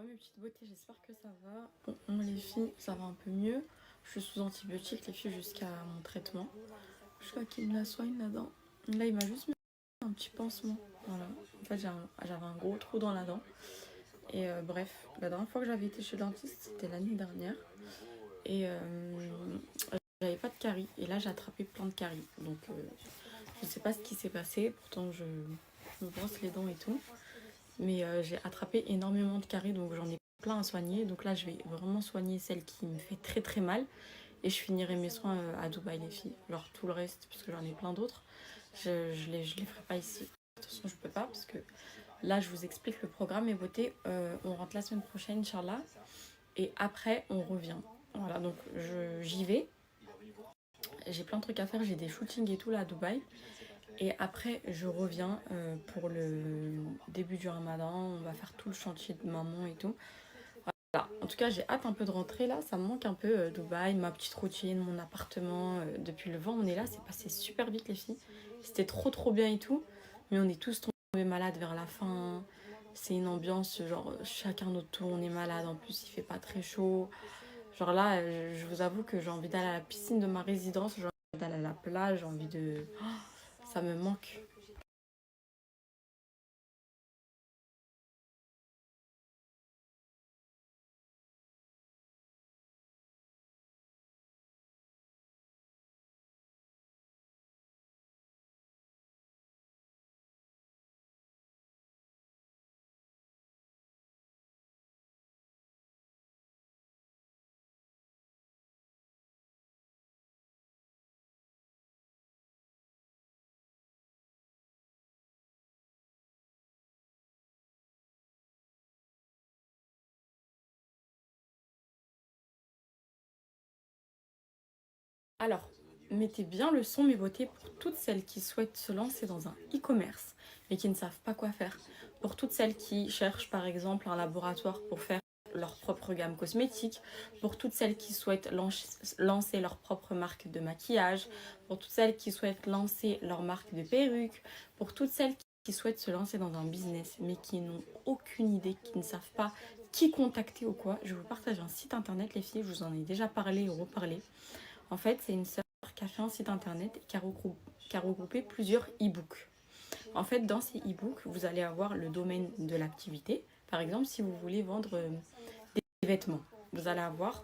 Mes petites beautés, j'espère que ça va. Bon, les filles, ça va un peu mieux. Je suis sous antibiotiques, les filles, jusqu'à mon traitement. Jusqu'à qu'il me la soigne là-dedans. Là, il m'a juste mis un petit pansement. Voilà. En fait, j'avais un gros trou dans la dent. Et bref, la dernière fois que j'avais été chez le dentiste, c'était l'année dernière. Et j'avais pas de caries. Et là, j'ai attrapé plein de caries. Donc, je sais pas ce qui s'est passé. Pourtant, je me brosse les dents et tout. Mais j'ai attrapé énormément de caries, donc j'en ai plein à soigner. Donc là, je vais vraiment soigner celle qui me fait très très mal. Et je finirai mes soins à Dubaï, les filles. Alors tout le reste, parce que j'en ai plein d'autres, je les ferai pas ici. De toute façon, je peux pas, parce que là, je vous explique le programme, mes beautés. On rentre la semaine prochaine, Inch'Allah. Et après, on revient. Voilà, donc j'y vais. J'ai plein de trucs à faire, j'ai des shootings et tout là à Dubaï. Et après, je reviens pour le début du ramadan. On va faire tout le chantier de maman et tout. Voilà. En tout cas, j'ai hâte un peu de rentrer là. Ça me manque un peu Dubaï, ma petite routine, mon appartement. Depuis le vent, on est là. C'est passé super vite, les filles. C'était trop, trop bien et tout. Mais on est tous tombés malades vers la fin. C'est une ambiance, genre, chacun notre tour, on est malade. En plus, il fait pas très chaud. Genre là, je vous avoue que j'ai envie d'aller à la piscine de ma résidence. J'ai envie d'aller à la plage. J'ai envie de... Ça me manque. Alors, mettez bien le son, mes beautés, pour toutes celles qui souhaitent se lancer dans un e-commerce, mais qui ne savent pas quoi faire. Pour toutes celles qui cherchent, par exemple, un laboratoire pour faire leur propre gamme cosmétique. Pour toutes celles qui souhaitent lancer leur propre marque de maquillage. Pour toutes celles qui souhaitent lancer leur marque de perruque. Pour toutes celles qui souhaitent se lancer dans un business, mais qui n'ont aucune idée, qui ne savent pas qui contacter ou quoi. Je vous partage un site internet, les filles, je vous en ai déjà parlé et reparlé. En fait, c'est une sœur qui a fait un site internet et qui a regroupé plusieurs e-books. En fait, dans ces e-books, vous allez avoir le domaine de l'activité. Par exemple, si vous voulez vendre des vêtements, vous allez avoir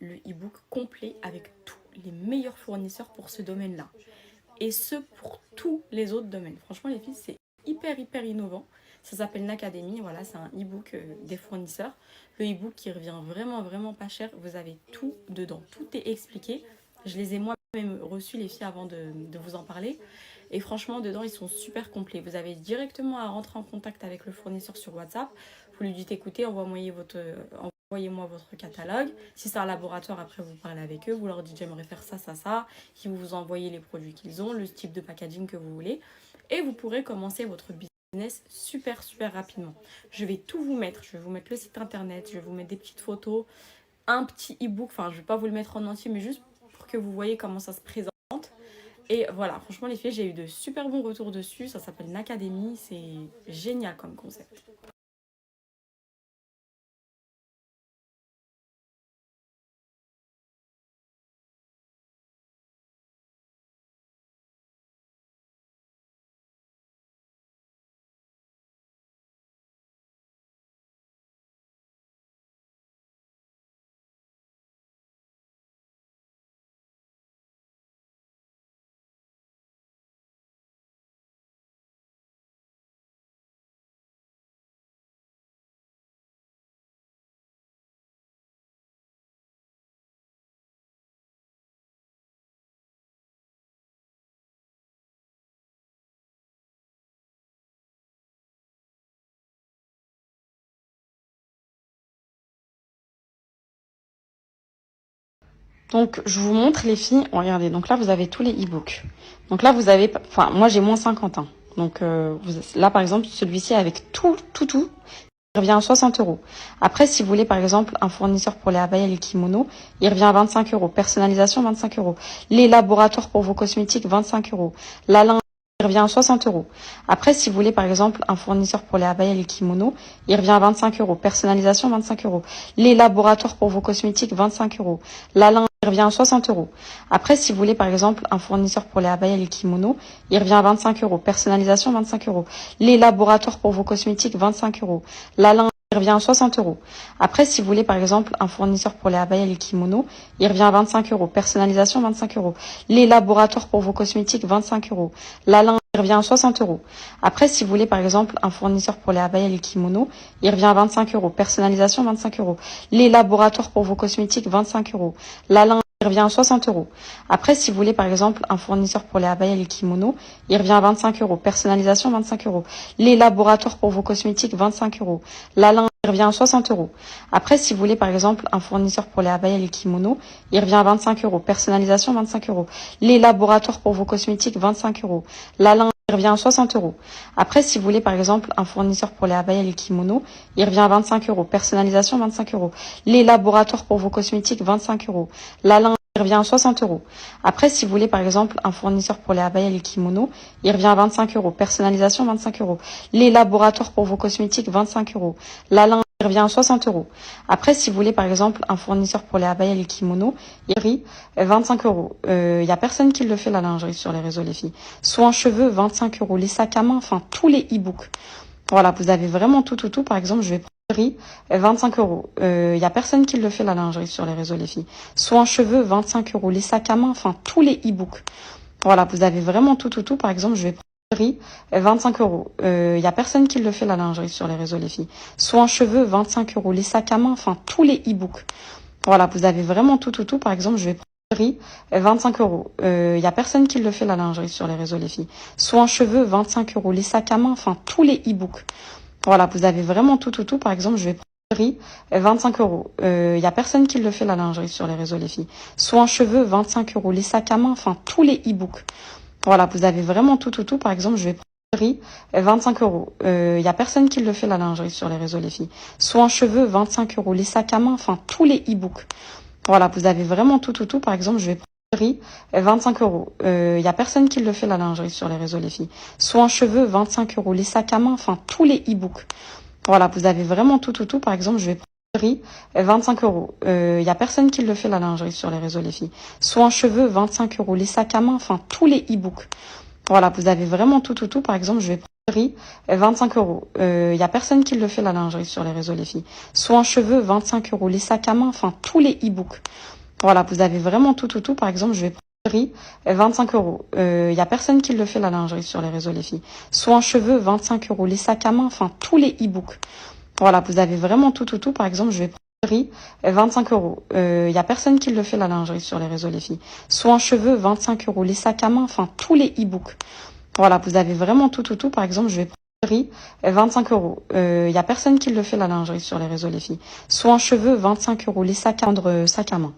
le e-book complet avec tous les meilleurs fournisseurs pour ce domaine-là. Et ce, pour tous les autres domaines. Franchement, les filles, c'est hyper, hyper innovant. Ça s'appelle Nacademy. Voilà, c'est un e-book des fournisseurs. Le e-book qui revient vraiment, vraiment pas cher. Vous avez tout dedans. Tout est expliqué. Je les ai moi-même reçus, les filles, avant de vous en parler. Et franchement, dedans, ils sont super complets. Vous avez directement à rentrer en contact avec le fournisseur sur WhatsApp. Vous lui dites, écoutez, envoyez-moi votre catalogue. Si c'est un laboratoire, après, vous parlez avec eux. Vous leur dites, j'aimerais faire ça, ça, ça. Ils vous envoient les produits qu'ils ont, le type de packaging que vous voulez. Et vous pourrez commencer votre business super, super rapidement. Je vais tout vous mettre. Je vais vous mettre le site internet. Je vais vous mettre des petites photos. Un petit e-book. Enfin, je ne vais pas vous le mettre en entier, mais juste pour que vous voyez comment ça se présente. Et voilà, franchement les filles, j'ai eu de super bons retours dessus. Ça s'appelle Nacademy, c'est génial comme concept. Donc je vous montre les filles, regardez, donc là vous avez tous les e-books. Donc là vous avez, enfin moi j'ai moins 50 ans. Donc là par exemple celui-ci avec tout, il revient à 60 euros. Après si vous voulez par exemple un fournisseur pour les abayas et les kimonos, il revient à 25 euros. Personnalisation 25 euros. Les laboratoires pour vos cosmétiques 25 euros. La il revient à 60 euros. Après, si vous voulez par exemple un fournisseur pour les abayas et les kimonos, il revient à 25 euros. Personnalisation, 25 euros. Les laboratoires pour vos cosmétiques, 25 euros. La linge, il revient à 60 euros. Après, si vous voulez par exemple un fournisseur pour les abayas et les kimonos, il revient à 25 euros. Personnalisation, 25 euros. Les laboratoires pour vos cosmétiques, 25 euros. La linge, il revient à 60 euros. Après, si vous voulez par exemple un fournisseur pour les abayas et les kimonos, il revient à 25 euros. Personnalisation, 25 euros. Les laboratoires pour vos cosmétiques, 25 euros. La linge, il revient à 60 euros. Après, si vous voulez par exemple un fournisseur pour les abayas et les kimonos, il revient à 25 euros. Personnalisation, 25 euros. Les laboratoires pour vos cosmétiques, 25 euros. La linge, il revient à 60 euros. Après, si vous voulez par exemple un fournisseur pour les abayas et les kimonos, il revient à 25 euros. Personnalisation, 25 euros. Les laboratoires pour vos cosmétiques, 25 euros. La linge, il revient à 60 euros. Après, si vous voulez par exemple un fournisseur pour les abayas et les kimonos, il revient à 25 euros. Personnalisation, 25 euros. Les laboratoires pour vos cosmétiques, 25 euros. La linge, il revient à 60 euros. Après, si vous voulez par exemple un fournisseur pour les abayas et les kimonos, il revient à 25 euros. Personnalisation, 25 euros. Les laboratoires pour vos cosmétiques, 25 euros. La linge, il revient à 60 euros. Après, si vous voulez par exemple un fournisseur pour les abayas et les kimonos, il revient à 25 euros. Personnalisation, 25 euros. Les laboratoires pour vos cosmétiques, 25 euros. La linge, il revient à 60 euros. Après, si vous voulez par exemple un fournisseur pour les abayas et les kimonos, il revient 25 euros. Il y a personne qui le fait la lingerie sur les réseaux, les filles. Soins cheveux, 25 euros. Les sacs à main, enfin tous les e-books. Voilà, vous avez vraiment tout. Par exemple, je vais prendre 25 euros. Il y a personne qui le fait la lingerie sur les réseaux, les filles. Soins cheveux, 25 euros. Les sacs à main, enfin tous les e-books. Voilà, vous avez vraiment tout. Par exemple, je vais prendre 25 euros. Il y a personne qui le fait la lingerie sur les réseaux, les filles. Soins cheveux, 25 euros. Les sacs à main, enfin tous les e-books. Voilà, vous avez vraiment tout. Par exemple, je vais prendre 25 euros. Il y a personne qui le fait la lingerie sur les réseaux, les filles. Soins cheveux, 25 euros. Les sacs à main, enfin tous les e-books. Voilà, vous avez vraiment tout. Par exemple, je vais prendre 25 euros. Il y a personne qui le fait la lingerie sur les réseaux, les filles. Soins cheveux, 25 euros. Les sacs à main, enfin tous les e-books. Voilà, vous avez vraiment tout. Par exemple, je vais prendre 25 euros. Il y a personne qui le fait la lingerie sur les réseaux, les filles. Soins cheveux, 25 euros. Les sacs à main, enfin tous les e-books. Voilà, vous avez vraiment tout. Par exemple, je vais prendre 25 euros. Il y a personne qui le fait la lingerie sur les réseaux, les filles. Soins cheveux, 25 euros. Les sacs à main, enfin tous les e-books. Voilà, vous avez vraiment tout. Par exemple, je vais prendre 25 euros. Il y a personne qui le fait la lingerie sur les réseaux, les filles. Soins cheveux, 25 euros. Les sacs à main, enfin tous les e-books. Voilà, vous avez vraiment tout. Par exemple, je vais prendre 25 euros. Il y a personne qui le fait la lingerie sur les réseaux, les filles. Soins cheveux, 25 euros. Les sacs à main, enfin tous les e-books. Voilà, vous avez vraiment tout. Par exemple, je vais prendre 25 euros. Il y a personne qui le fait la lingerie sur les réseaux, les filles. Soins cheveux, 25 euros. Les sacs à main, enfin tous les e-books. Voilà, vous avez vraiment tout. Par exemple, je vais prendre 25 euros. Il y a personne qui le fait la lingerie sur les réseaux, les filles. Soins cheveux, 25 euros. Les sacs à main, enfin tous les e-books. Voilà, vous avez vraiment tout. Par exemple, je vais prendre 25 euros. Il y a personne qui le fait la lingerie sur les réseaux, les filles. Soins cheveux, 25 euros. Les sacs à main.